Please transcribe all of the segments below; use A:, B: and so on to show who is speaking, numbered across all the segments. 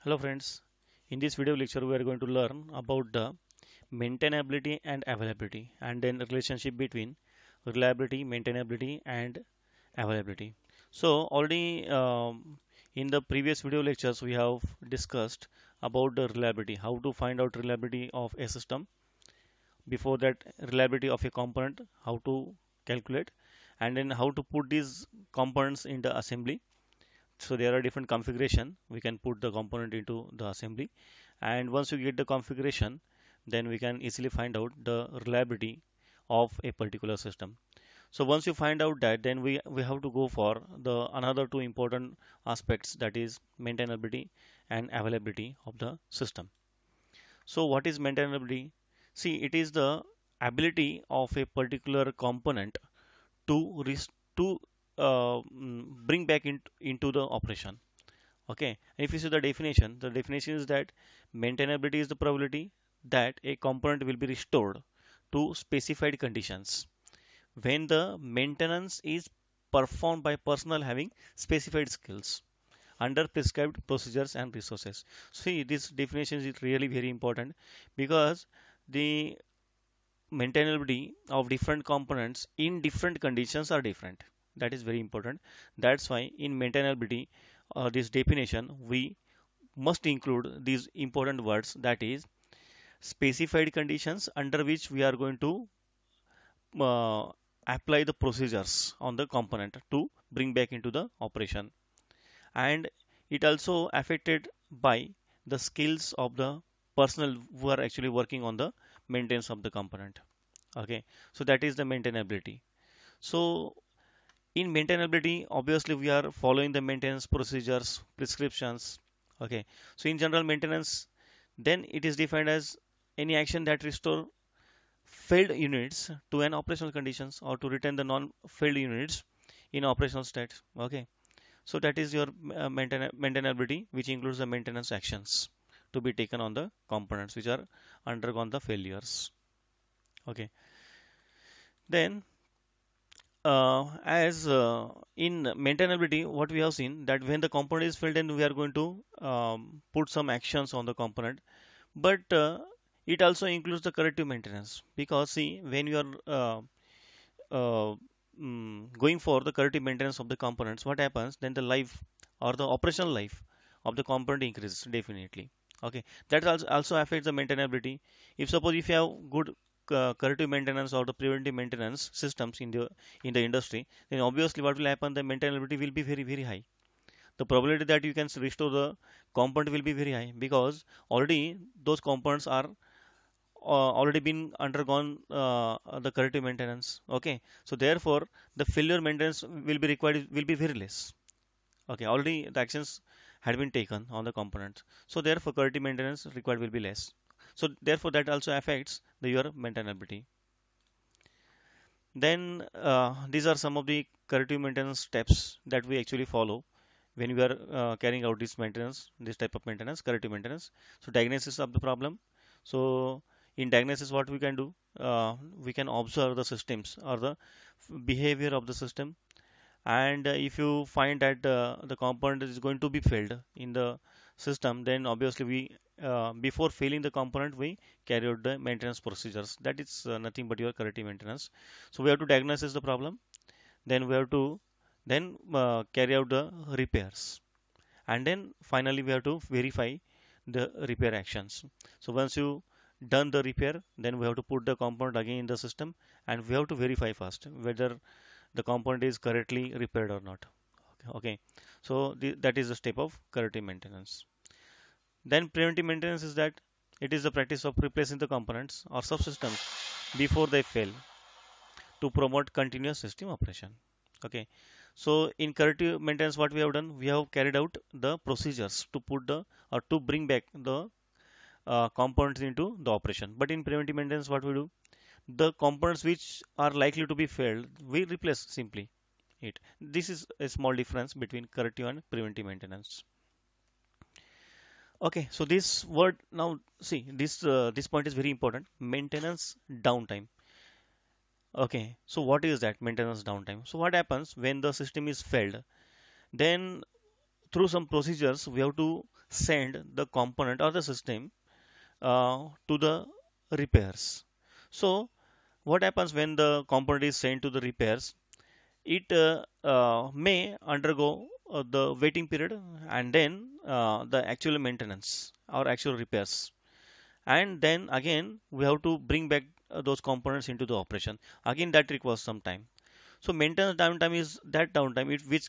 A: Hello friends, in this video lecture we are going to learn about the maintainability and availability and then the relationship between reliability, maintainability and availability. So already in the previous video lectures we have discussed about the reliability, how to find out reliability of a system, before that reliability of a component, how to calculate, and then how to put these components in the assembly. So there are different configuration we can put the component into the assembly, and once you get the configuration, then we can easily find out the reliability of a particular system. So once you find out that, then we have to go for the another two important aspects, that is maintainability and availability of the system. So what is maintainability? See, it is the ability of a particular component to to bring back into the operation. Okay, if you see the definition is that maintainability is the probability that a component will be restored to specified conditions when the maintenance is performed by personnel having specified skills under prescribed procedures and resources. See, this definition is really very important because the maintainability of different components in different conditions are different. That is very important. That's why in maintainability, this definition, we must include these important words, that is specified conditions under which we are going to uh, apply the procedures on the component to bring back into the operation. And it also affected by the skills of the personnel who are actually working on the maintenance of the component. Okay, so that is the maintainability. So in maintainability, obviously we are following the maintenance procedures, prescriptions. Okay, so in general maintenance, then it is defined as any action that restore failed units to an operational conditions or to retain the non-failed units in operational state. Okay, so that is your maintainability, which includes the maintenance actions to be taken on the components which are undergone the failures. Okay, then as in maintainability, what we have seen that when the component is failed, then we are going to put some actions on the component. But it also includes the corrective maintenance, because see, when you are uh, going for the corrective maintenance of the components, what happens? Then the life or the operational life of the component increases definitely. Okay, that also affects the maintainability. If suppose if you have good corrective maintenance or the preventive maintenance systems in the industry, then obviously what will happen? The maintainability will be very high. The probability that you can restore the component will be very high, because already those components are already been undergone the corrective maintenance. Okay, so therefore the failure maintenance will be required, will be very less. Okay, already the actions had been taken on the components, so therefore corrective maintenance required will be less. So therefore that also affects your maintainability. Then these are some of the corrective maintenance steps that we actually follow when we are carrying out this type of maintenance, corrective maintenance. So diagnosis of the problem. So in diagnosis, what we can do, we can observe the systems or the behavior of the system, and if you find that the component is going to be failed in the system, then obviously we before failing the component, we carry out the maintenance procedures. That is nothing but your corrective maintenance. So we have to diagnose the problem, then we have to then carry out the repairs, and then finally we have to verify the repair actions. So once you done the repair, then we have to put the component again in the system, and we have to verify first whether the component is correctly repaired or not. Okay, so that is the step of corrective maintenance. Then preventive maintenance is that it is the practice of replacing the components or subsystems before they fail to promote continuous system operation. Okay, so in corrective maintenance, what we have done, we have carried out the procedures to put the or to bring back the components into the operation. But in preventive maintenance, what we do, the components which are likely to be failed, we replace simply it. This is a small difference between corrective and preventive maintenance. Okay, so this word now, see, this point is very important. Maintenance downtime. Okay, so what is that maintenance downtime? So what happens when the system is failed? Then through some procedures we have to send the component or the system to the repairs. So what happens when the component is sent to the repairs? It may undergo the waiting period and then the actual maintenance or actual repairs, and then again we have to bring back those components into the operation. Again, that requires some time. So maintenance downtime is that downtime which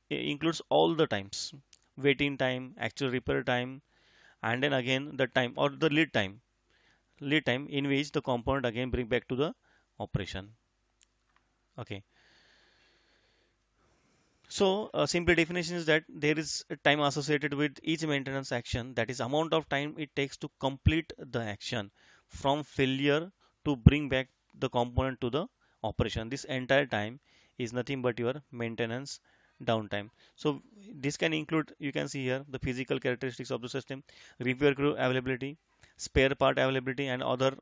A: includes all the times: waiting time, actual repair time, and then again the time or the lead time in which the component again bring back to the operation. Okay. So, a simple definition is that there is a time associated with each maintenance action, that is amount of time it takes to complete the action from failure to bring back the component to the operation. This entire time is nothing but your maintenance downtime. So this can include, you can see here, the physical characteristics of the system, repair crew availability, spare part availability, and other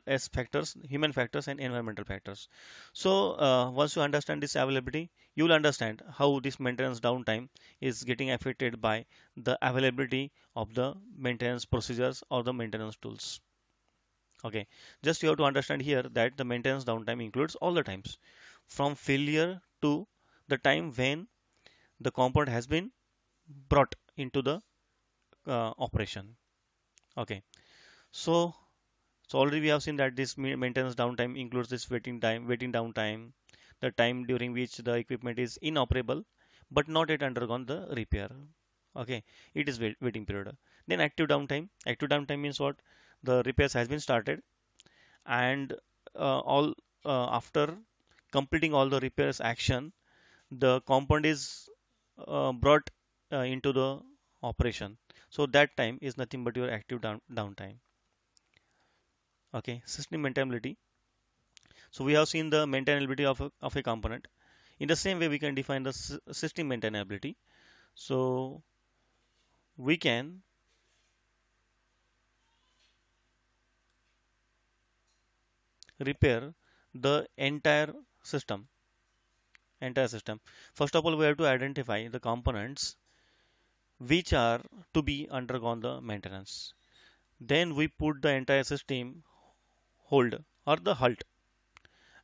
A: as factors, human factors and environmental factors. So once you understand this availability, you will understand how this maintenance downtime is getting affected by the availability of the maintenance procedures or the maintenance tools. Okay, just you have to understand here that the maintenance downtime includes all the times from failure to the time when the component has been brought into the operation. Okay, so already we have seen that this maintenance downtime includes this waiting downtime, the time during which the equipment is inoperable but not yet undergone the repair. Okay, it is waiting period. Then active downtime. Active downtime means what? The repairs has been started, and all after completing all the repairs action, the component is brought into the operation. So that time is nothing but your active downtime. Okay, system maintainability. So we have seen the maintainability of a component. In the same way, we can define the system maintainability. So we can repair the system. Entire system. First of all, we have to identify the components which are to be undergone the maintenance. Then we put the entire system hold or the halt,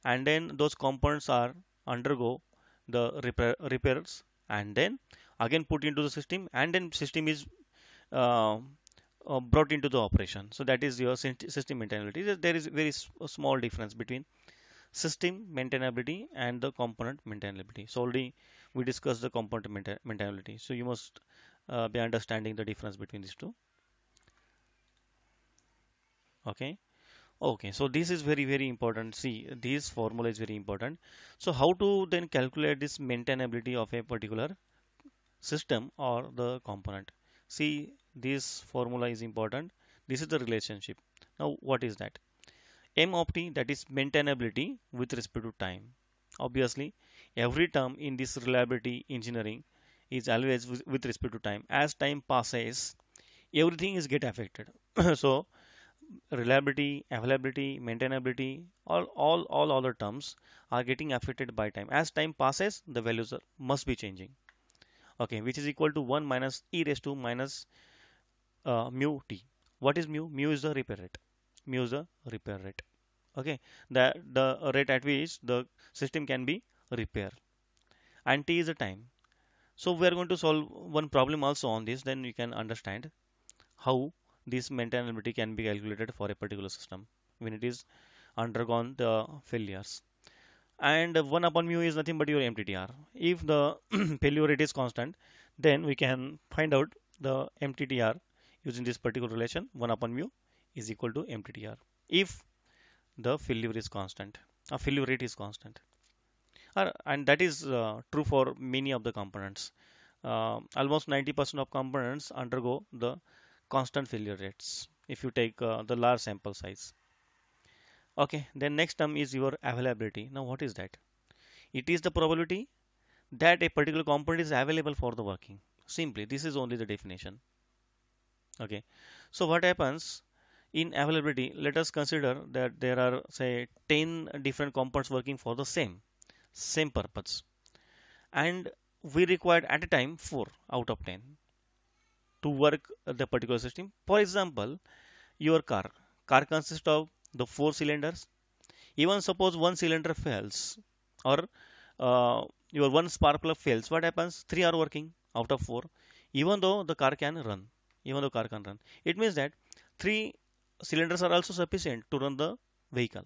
A: and then those components are undergo the repairs, and then again put into the system, and then system is uh, brought into the operation. So that is your system maintainability. There is very small difference between system maintainability and the component maintainability. So already we discussed the component maintainability. So you must be understanding the difference between these two. Okay. Okay. So this is very, very important. See, this formula is very important. So how to then calculate this maintainability of a particular system or the component? See, this formula is important. This is the relationship. Now, what is that? M of t, that is maintainability with respect to time. Obviously, every term in this reliability engineering is always with respect to time. As time passes, everything is get affected. So reliability, availability, maintainability, all other terms are getting affected by time. As time passes, the values must be changing. Okay, which is equal to 1 minus e raised to minus mu t. What is mu? Mu is the repair rate. Mu is the repair rate. Okay, the rate at which the system can be repaired, and t is the time. So we are going to solve one problem also on this, then you can understand how this maintainability can be calculated for a particular system when it is undergone the failures. And 1 upon mu is nothing but your MTTR. If the failure rate is constant, then we can find out the MTTR using this particular relation. 1 upon mu is equal to MTTR if the failure is constant, a failure rate is constant. And that is true for many of the components. Almost 90% of components undergo the constant failure rates if you take the large sample size. Okay, then next term is your availability. Now, what is that? It is the probability that a particular component is available for the working. Simply, this is only the definition. Okay, so what happens in availability? Let us consider that there are, say, 10 different components working for the same purpose, and we required at a time 4 out of 10 to work the particular system. For example, your car consists of the 4 cylinders. Even suppose one cylinder fails, or your one spark plug fails, what happens? 3 are working out of 4, even though the car can run. Even though car can run, it means that 3 cylinders are also sufficient to run the vehicle.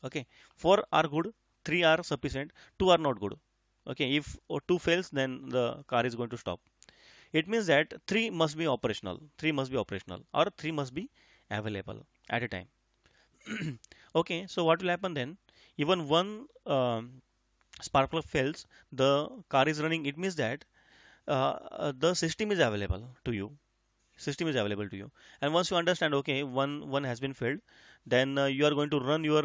A: Okay, 4 are good, 3 are sufficient, 2 are not good. Okay, if 2 fails, then the car is going to stop. It means that 3 must be operational, 3 must be operational, or 3 must be available at a time. Okay, so what will happen then? Even one spark plug fails, the car is running. It means that the system is available to you. System is available to you. And once you understand, okay, one has been failed, then you are going to run your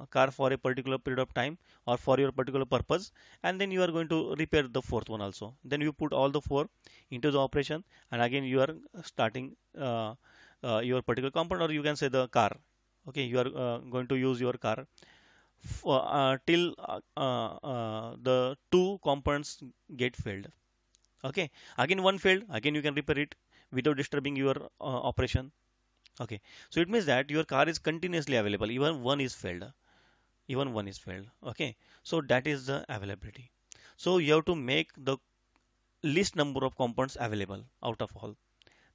A: car for a particular period of time or for your particular purpose, and then you are going to repair the fourth one also. Then you put all the four into the operation, and again you are starting your particular component, or you can say the car. Okay, you are going to use your car till the two components get failed. Okay, again one failed, again you can repair it without disturbing your operation. Okay, so it means that your car is continuously available, even one is failed, even one is failed. Okay, so that is the availability. So you have to make the least number of components available out of all.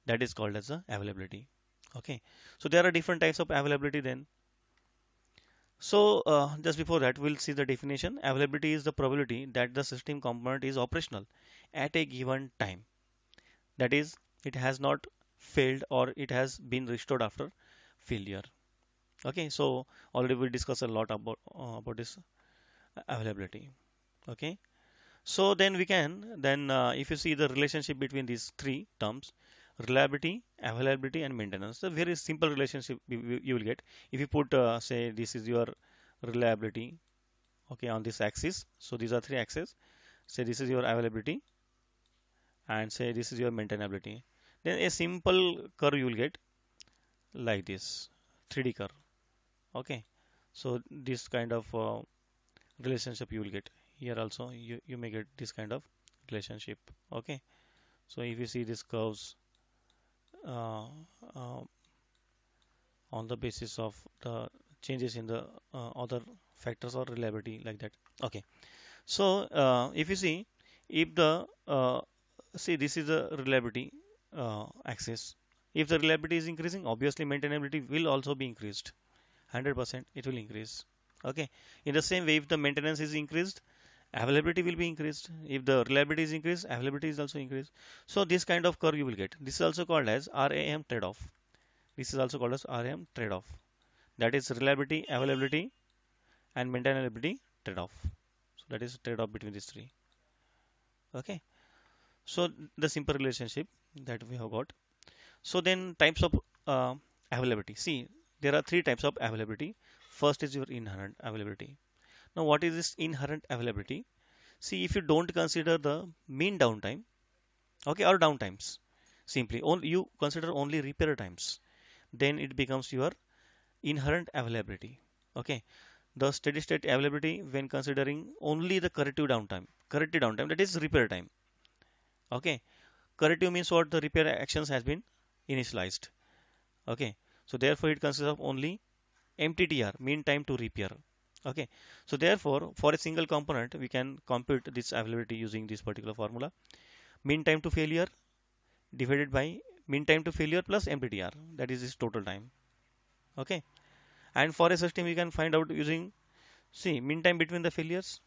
A: That is called as the availability. Okay, so there are different types of availability then. So just before that, we'll see the definition. Availability is the probability that the system component is operational at a given time. That is, it has not failed or it has been restored after failure. Okay, so already we discussed a lot about this availability. Okay, so then we can then if you see the relationship between these three terms, reliability, availability, and maintenance, a very simple relationship you will get if you put say this is your reliability, okay, on this axis. So these are three axes. Say this is your availability, and say this is your maintainability. Then a simple curve you will get like this, 3D curve. Okay, so this kind of relationship you will get here also. You may get this kind of relationship. Okay, so if you see these curves uh, uh, on the basis of the changes in the other factors or reliability like that. Okay, so if you see, if the see this is the reliability axis. If the reliability is increasing, obviously maintainability will also be increased. 100% it will increase. Okay, in the same way, if the maintenance is increased, availability will be increased. If the reliability is increased, availability is also increased. So this kind of curve you will get. This is also called as RAM trade-off. This is also called as RAM trade-off. That is reliability, availability, and maintainability trade-off. So that is trade-off between these three. Okay, so the simple relationship that we have got. So then types of availability. See, there are three types of availability. First is your inherent availability. Now, what is this inherent availability? See, if you don't consider the mean downtime, okay, or downtimes, simply only you consider only repair times, then it becomes your inherent availability. Okay, the steady state availability when considering only the corrective downtime, that is repair time. Okay, corrective means what? The repair actions has been initialized. Okay, so therefore it consists of only MTTR, mean time to repair. Okay, so therefore for a single component we can compute this availability using this particular formula: mean time to failure divided by mean time to failure plus MTTR, that is its total time. Okay, and for a system we can find out using, see, mean time between the failures.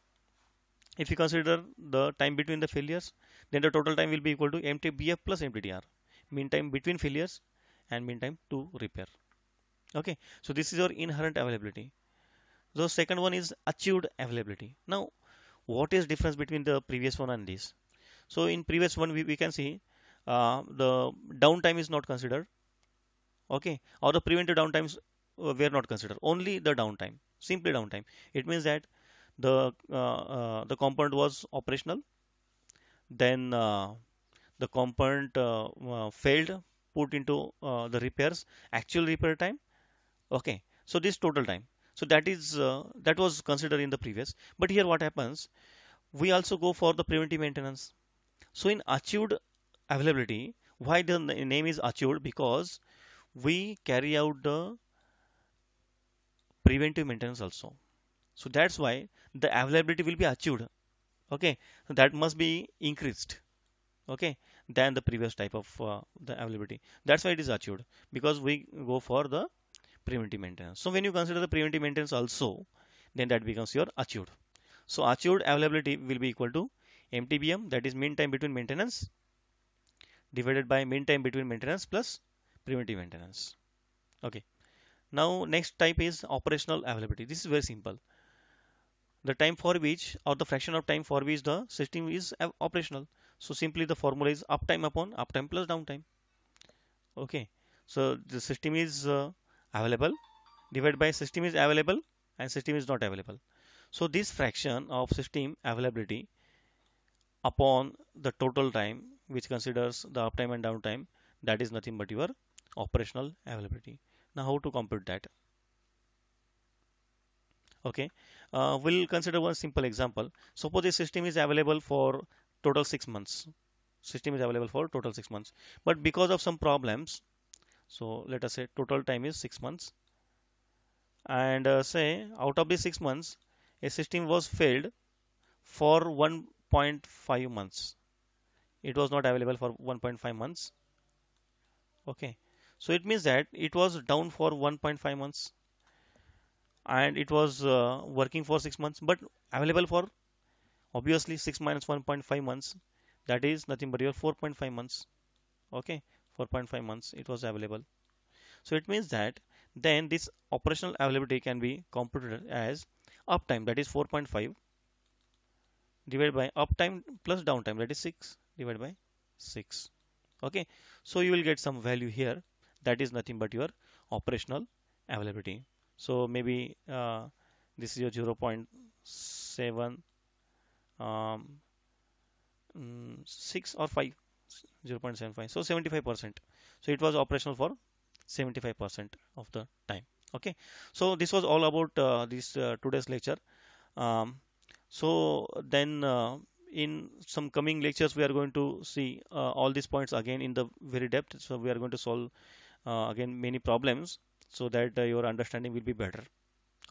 A: If you consider the time between the failures, then the total time will be equal to MTBF plus MTTR, mean time between failures and mean time to repair. Okay, so this is your inherent availability. The second one is achieved availability. Now, what is difference between the previous one and this? So in previous one, we can see the downtime is not considered. Okay, or the preventive downtimes were not considered. Only the downtime, simply downtime. It means that the component was operational, then the component failed, put into the repairs, actual repair time. Okay, so this total time. So that is that was considered in the previous. But here what happens? we also go for the preventive maintenance. So in achieved availability, why the name is achieved? Because we carry out the preventive maintenance also. So that's why the availability will be achieved. Okay, so that must be increased. Okay, than the previous type of the availability. That's why it is achieved because we go for the preventive maintenance. So when you consider the preventive maintenance also, then that becomes your achieved. So achieved availability will be equal to MTBM, that is mean time between maintenance, divided by mean time between maintenance plus preventive maintenance. Okay. Now next type is operational availability. This is very simple. The time for which or the fraction of time for which the system is operational. So simply the formula is uptime upon uptime plus downtime. Okay. So the system is available divided by system is available and system is not available. So this fraction of system availability upon the total time which considers the uptime and downtime, that is nothing but your operational availability. Now how to compute that? Okay, we'll consider one simple example. Suppose the system is available for total 6 months. System is available for total 6 months, but because of some problems, so let us say total time is 6 months, and say out of the 6 months, a system was failed for 1.5 months. It was not available for 1.5 months. Okay, so it means that it was down for 1.5 months and it was working for 6 months, but available for obviously 6 minus 1.5 months, that is nothing but your 4.5 months. Okay, 4.5 months it was available. So it means that then this operational availability can be computed as uptime, that is 4.5, divided by uptime plus downtime, that is 6 divided by 6. Okay, so you will get some value here, that is nothing but your operational availability. So maybe this is your 0.7 um, 6 or 5, 0.75, so 75%. So it was operational for 75% of the time. Okay, so this was all about this today's lecture. um, so then in some coming lectures we are going to see all these points again in the very depth. So we are going to solve again many problems so that your understanding will be better.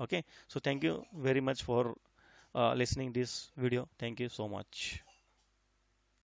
A: Okay, so thank you very much for listening this video. Thank you so much.